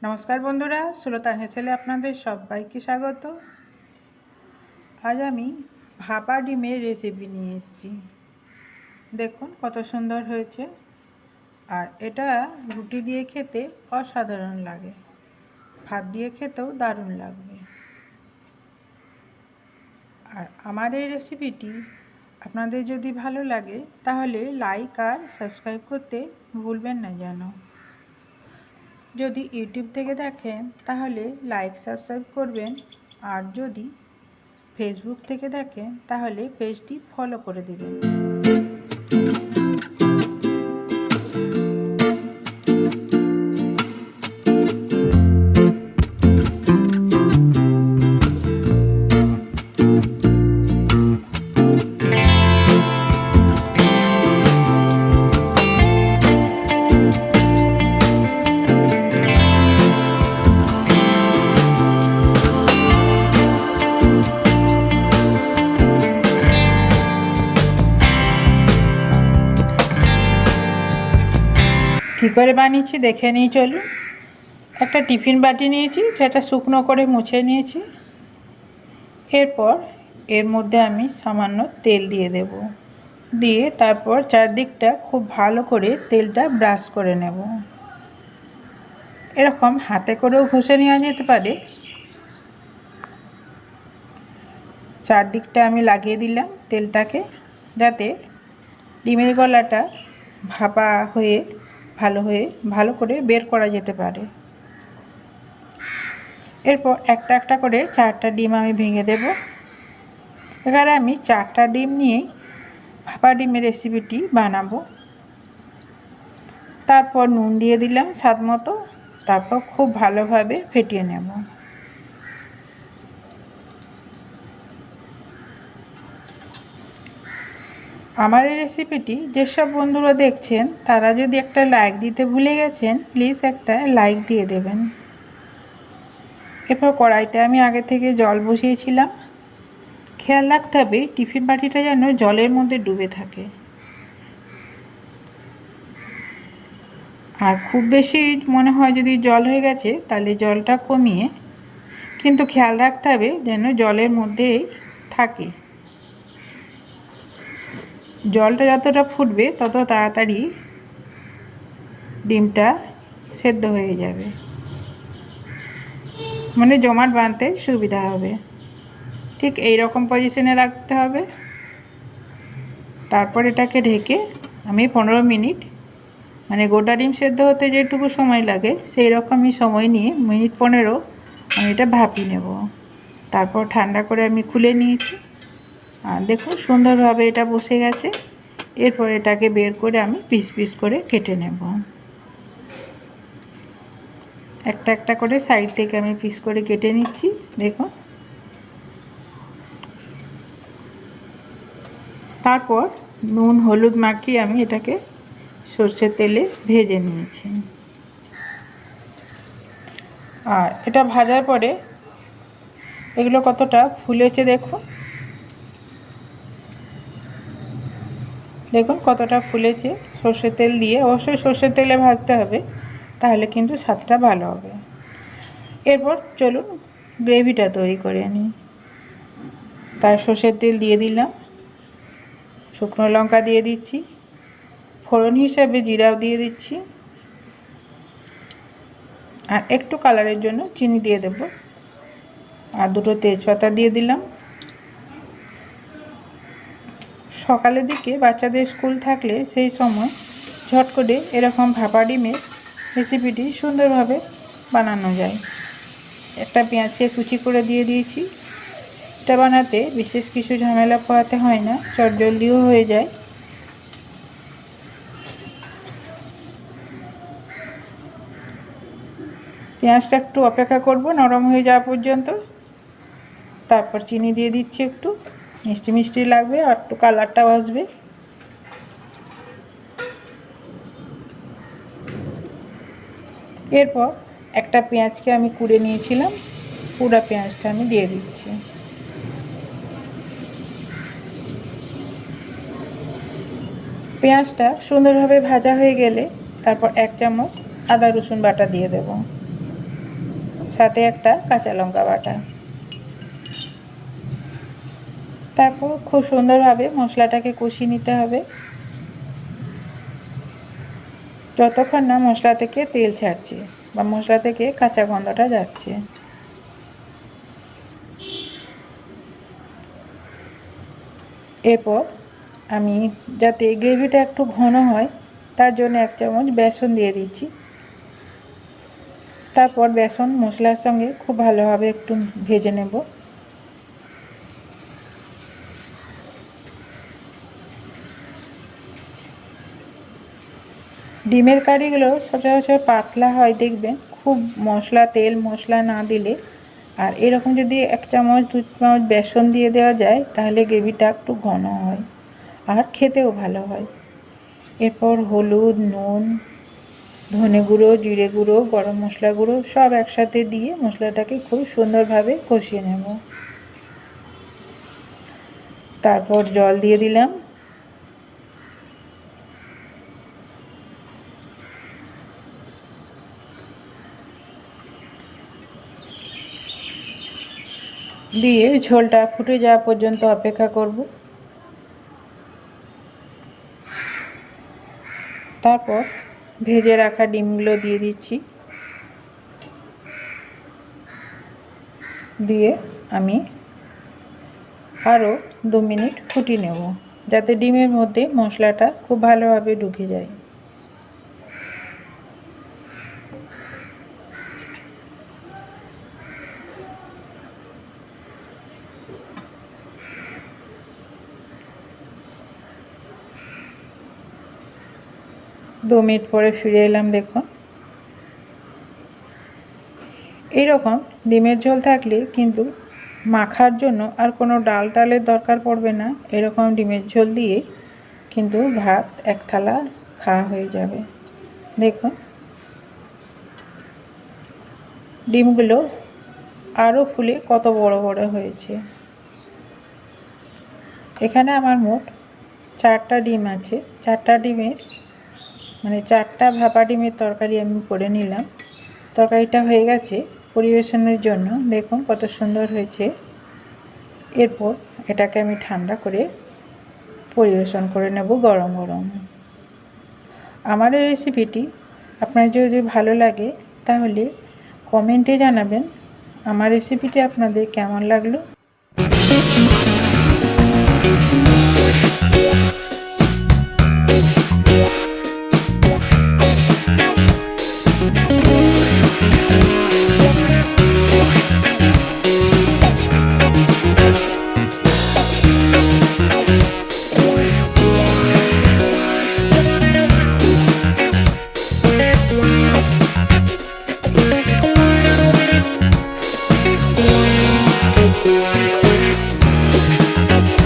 নমস্কার বন্ধুরা, সুলতান হেসেলে আপনাদের সবাইকে স্বাগত। আজ আমি ভাপা ডিমের রেসিপি নিয়ে এসেছি। দেখুন কত সুন্দর হয়েছে, আর এটা রুটি দিয়ে খেতে অসাধারণ লাগে, ভাত দিয়ে খেতেও দারুণ লাগবে। আর আমার এই রেসিপিটি আপনাদের যদি ভালো লাগে তাহলে লাইক আর সাবস্ক্রাইব করতে ভুলবেন না যেন। যদি ইউটিউব থেকে দেখেন তাহলে লাইক সাবস্ক্রাইব করবেন, আর যদি ফেসবুক থেকে দেখেন তাহলে পেজটি ফলো করে দেবেন। কী করে বানিয়েছি দেখে নিই চলুন। একটা টিফিন বাটি নিয়েছি, সেটা শুকনো করে মুছে নিয়েছি। এরপর এর মধ্যে আমি সামান্য তেল দিয়ে দেব, দিয়ে তারপর চারদিকটা খুব ভালো করে তেলটা ব্রাশ করে নেব। এরকম হাতে করেও ঘষে নেওয়া যেতে পারে। চারদিকটা আমি লাগিয়ে দিলাম তেলটাকে, যাতে ডিমের গলাটা ভাপা হয়ে ভালো করে বের করা যেতে পারে। এরপর একটা একটা করে 4টা ডিম আমি ভেঙে দেব। এখানে আমি 4টা ডিম নিয়ে ভাপা ডিমের রেসিপিটি বানাবো। তারপর নুন দিয়ে দিলাম স্বাদ মতো, তারপর খুব ভালোভাবে ফেটিয়ে নেব। আমার এই রেসিপিটি যেসব বন্ধুরা দেখছেন তারা যদি একটা লাইক দিতে ভুলে গেছেন, প্লিজ একটা লাইক দিয়ে দেবেন। এরপর কড়াইতে আমি আগে থেকে জল বসিয়েছিলাম। খেয়াল রাখতে হবে টিফিন বাটিটা যেন জলের মধ্যে ডুবে থাকে, আর খুব বেশি মনে হয় যদি জল হয়ে গেছে তাহলে জলটা কমিয়ে, কিন্তু খেয়াল রাখতে হবে যেন জলের মধ্যেই থাকে। জলটা যতটা ফুটবে তত তাড়াতাড়ি ডিমটা সেদ্ধ হয়ে যাবে, মানে জমাট বাঁধতে সুবিধা হবে। ঠিক এই রকম পজিশনে রাখতে হবে। তারপর এটাকে ঢেকে আমি 15 মিনিট, মানে গোটা ডিম সেদ্ধ হতে যেটুকু সময় লাগে সেই রকমই সময় নিয়ে মিনিট 15 আমি এটা ভাপিয়ে নেব। তারপর ঠান্ডা করে আমি খুলে নিয়েছি, আর দেখুন সুন্দরভাবে এটা বসে গেছে। এরপর এটাকে বের করে আমি পিস পিস করে কেটে নেব। একটা একটা করে সাইড থেকে আমি পিস করে কেটে নিচ্ছি। দেখুন, তারপর নুন হলুদ মাখিয়ে আমি এটাকে সর্ষের তেলে ভেজে নিয়েছি। আর এটা ভাজার পরে এগুলো কতটা ফুলেছে দেখুন, দেখুন কতটা ফুলেছে। সর্ষের তেল দিয়ে, অবশ্যই সর্ষের তেলে ভাজতে হবে, তাহলে কিন্তু স্বাদটা ভালো হবে। এরপর চলুন গ্রেভিটা তৈরি করে নিই। তার সর্ষের তেল দিয়ে দিলাম, শুকনো লঙ্কা দিয়ে দিচ্ছি, ফোড়ন হিসাবে জিরাও দিয়ে দিচ্ছি, আর একটু কালারের জন্য চিনি দিয়ে দেব, আর 2টো তেজপাতা দিয়ে দিলাম। সকালের দিকে বাচ্চাদের স্কুল থাকলে সেই সময় ঝট করে এরকম ভাপা ডিমের রেসিপিটি সুন্দরভাবে বানানো যায়। একটা পেঁয়াজকে কুচি করে দিয়ে দিয়েছি। এটা বানাতে বিশেষ কিছু ঝামেলা পোহাতে হয় না, চটজলদিও হয়ে যায়। পেঁয়াজটা একটু অপেক্ষা করব নরম হয়ে যাওয়া পর্যন্ত। তারপর চিনি দিয়ে দিচ্ছি, একটু মিষ্টি মিষ্টি লাগবে, আর একটু কালারটাও আসবে। এরপর একটা পেঁয়াজকে আমি কুড়ে নিয়েছিলাম, পুরো পেঁয়াজটা আমি দিয়ে দিচ্ছি। পেঁয়াজটা সুন্দরভাবে ভাজা হয়ে গেলে তারপর 1 চামচ আদা রসুন বাটা দিয়ে দেব। সাথে একটা কাঁচা লঙ্কা বাটা। তারপর খুব সুন্দরভাবে মশলাটাকে কষিয়ে নিতে হবে যতক্ষণ না মশলা থেকে তেল ছাড়ছে বা মশলা থেকে কাঁচা গন্ধটা যাচ্ছে। এরপর আমি যাতে গ্রেভিটা একটু ঘন হয় তার জন্য 1 চামচ বেসন দিয়ে দিচ্ছি। তারপর বেসন মশলার সঙ্গে খুব ভালোভাবে একটু ভেজে নেব। ডিমের কারিগুলো সচরাচর পাতলা হয় দেখবেন, খুব তেল মশলা না দিলে। আর এরকম যদি 1 চামচ 2 চামচ বেসন দিয়ে দেওয়া যায় তাহলে গ্রেভিটা একটু ঘন হয় আর খেতেও ভালো হয়। এরপর হলুদ, নুন, ধনে গুঁড়ো, জিরে গুঁড়ো, গরম মশলা গুঁড়ো সব একসাথে দিয়ে মশলাটাকে খুব সুন্দরভাবে কষিয়ে নেব। তারপর জল দিয়ে দিলাম। দিয়ে ঝোলটা ফুটে যাওয়া পর্যন্ত অপেক্ষা করব। তারপর ভেজে রাখা ডিমগুলো দিয়ে দিচ্ছি। দিয়ে আমি আরও 2 মিনিট ফুটিয়ে নেব যাতে ডিমের মধ্যে মশলাটা খুব ভালোভাবে ঢুকে যায়। দু মিনিট পরে ফিরে এলাম। দেখুন, এইরকম ডিমের ঝোল থাকলে কিন্তু মাখার জন্য আর কোনো ডালের দরকার পড়বে না। এরকম ডিমের ঝোল দিয়ে কিন্তু ভাত 1 থালা খাওয়া হয়ে যাবে। দেখুন, ডিমগুলো আরও ফুলে কত বড় বড় হয়েছে। এখানে আমার মোট 4টা ডিম আছে। 4টা ডিমের 4টা ভাপা ডিমের তরকারি আমি করে নিলাম। তরকারিটা হয়ে গেছে পরিবেশনের জন্য। দেখুন কত সুন্দর হয়েছে। এরপর এটাকে আমি ঠান্ডা করে পরিবেশন করে নেব গরম গরম। আমার এই রেসিপিটি আপনার যদি ভালো লাগে তাহলে কমেন্টে জানাবেন আমার রেসিপিটি আপনাদের কেমন লাগলো।